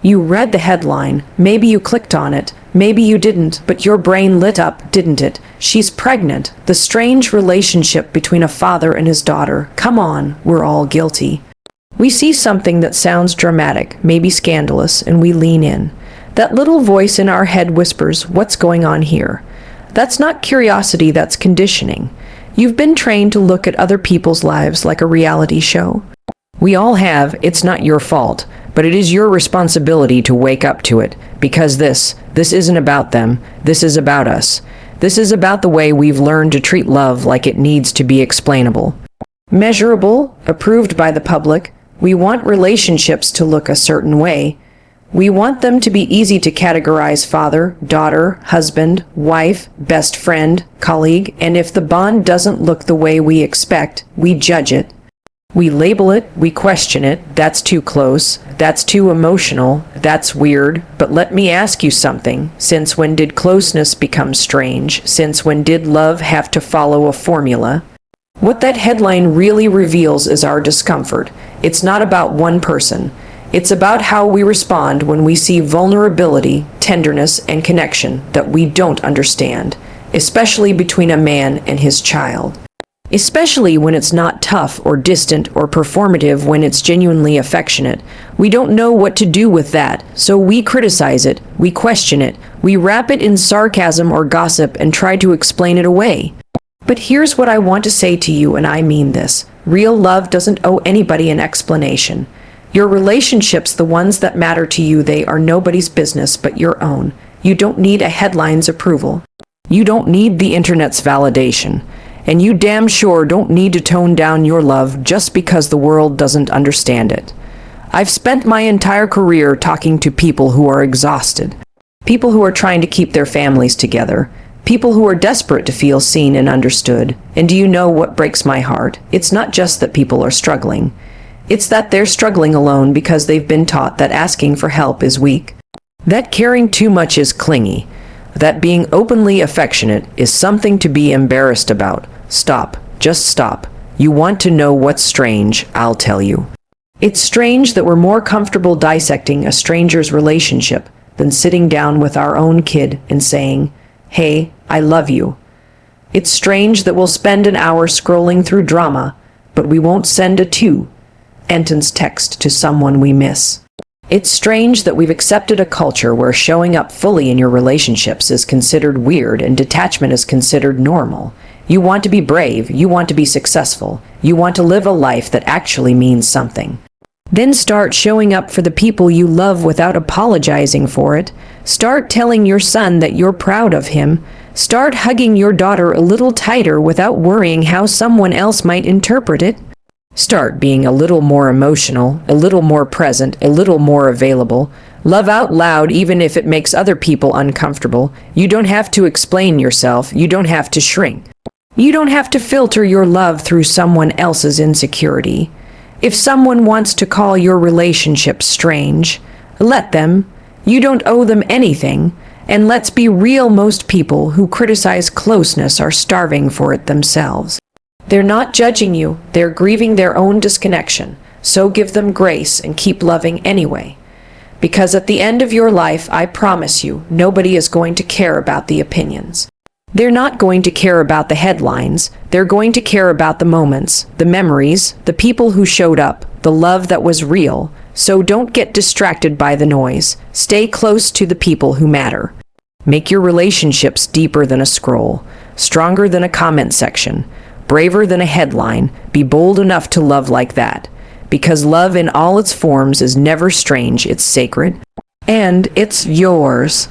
You read the headline, maybe you clicked on it, maybe you didn't, but your brain lit up, didn't it? She's pregnant. The strange relationship between a father and his daughter. Come on, we're all guilty. We see something that sounds dramatic, maybe scandalous, and we lean in. That little voice in our head whispers, what's going on here? That's not curiosity, that's conditioning. You've been trained to look at other people's lives like a reality show. We all have. It's not your fault, but it is your responsibility to wake up to it, because this isn't about them. This is about us. This is about the way we've learned to treat love like it needs to be explainable, measurable, approved by the public. We want relationships to look a certain way. We want them to be easy to categorize: father, daughter, husband, wife, best friend, colleague, and if the bond doesn't look the way we expect, we judge it. We label it, we question it. That's too close, that's too emotional, that's weird. But let me ask you something. Since when did closeness become strange? Since when did love have to follow a formula? What that headline really reveals is our discomfort. It's not about one person. It's about how we respond when we see vulnerability, tenderness, and connection that we don't understand, especially between a man and his child. Especially when it's not tough or distant or performative, when it's genuinely affectionate. We don't know what to do with that, so we criticize it, we question it, we wrap it in sarcasm or gossip and try to explain it away. But here's what I want to say to you, and I mean this. Real love doesn't owe anybody an explanation. Your relationships, the ones that matter to you, they are nobody's business but your own. You don't need a headline's approval. You don't need the internet's validation. And you damn sure don't need to tone down your love just because the world doesn't understand it. I've spent my entire career talking to people who are exhausted, people who are trying to keep their families together, people who are desperate to feel seen and understood. And do you know what breaks my heart? It's not just that people are struggling. It's that they're struggling alone because they've been taught that asking for help is weak, that caring too much is clingy, that being openly affectionate is something to be embarrassed about. Stop. Just stop. You want to know what's strange? I'll tell you. It's strange that we're more comfortable dissecting a stranger's relationship than sitting down with our own kid and saying, "Hey, I love you." It's strange that we'll spend an hour scrolling through drama, but we won't send a two-sentence text to someone we miss. It's strange that we've accepted a culture where showing up fully in your relationships is considered weird and detachment is considered normal. You want to be brave, you want to be successful, you want to live a life that actually means something. Then start showing up for the people you love without apologizing for it. Start telling your son that you're proud of him. Start hugging your daughter a little tighter without worrying how someone else might interpret it. Start being a little more emotional, a little more present, a little more available. Love out loud even if it makes other people uncomfortable. You don't have to explain yourself. You don't have to shrink. You don't have to filter your love through someone else's insecurity. If someone wants to call your relationship strange, let them. You don't owe them anything. And let's be real, most people who criticize closeness are starving for it themselves. They're not judging you, they're grieving their own disconnection. So give them grace and keep loving anyway. Because at the end of your life, I promise you, nobody is going to care about the opinions. They're not going to care about the headlines. They're going to care about the moments, the memories, the people who showed up, the love that was real. So don't get distracted by the noise. Stay close to the people who matter. Make your relationships deeper than a scroll, stronger than a comment section, braver than a headline. Be bold enough to love like that. Because love in all its forms is never strange, it's sacred. And it's yours.